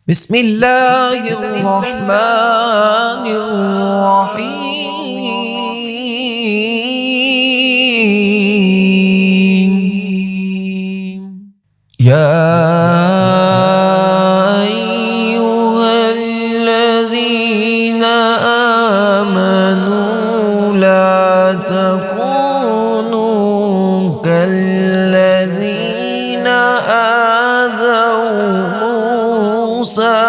بسم الله الرحمن الرحيم. يا أيها الذين آمنوا لا تكونوا كالذين آذوا موسى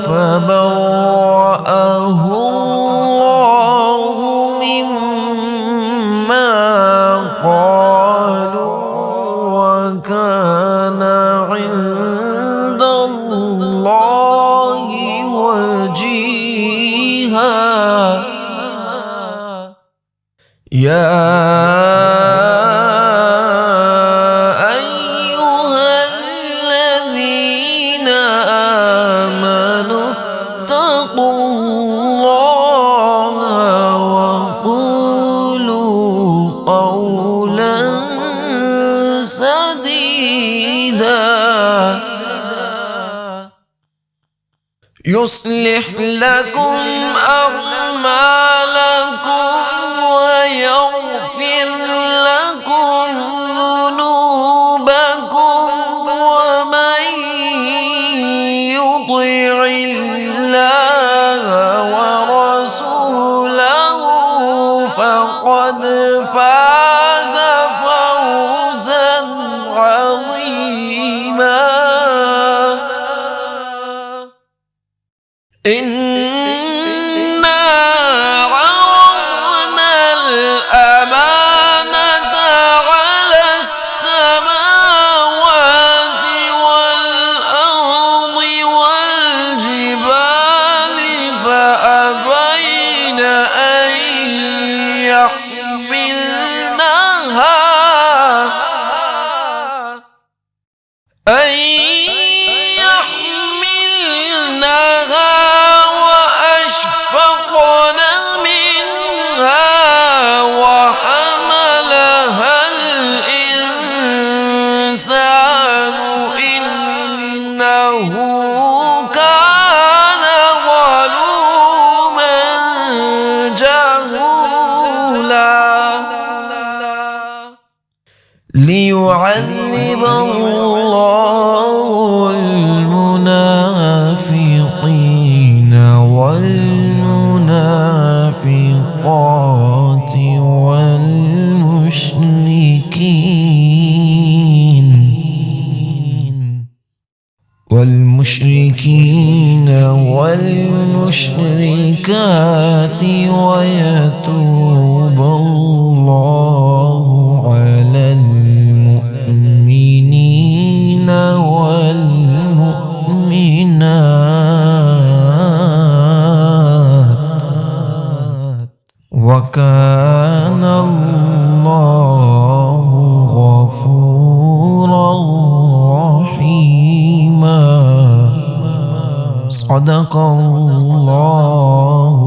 فبرأه الله مما قالوا وكان عند الله وجيها. يصلح لكم أعمالكم ويغفر لكم ذنوبكم ومن يطع الله ورسوله فقد فاز فوزا عظيما. إنا عرضنا الأمانة على السماوات والأرض والجبال فأبين أن يحملنها وحملها الإنسان إنه كان ظلوما جهولا. ليعذب الله المنافقين والمنافقات والمشركين والمشركات ويتوب الله على المؤمنين والمؤمنات وكان الله غفورا رحيما. صدق الله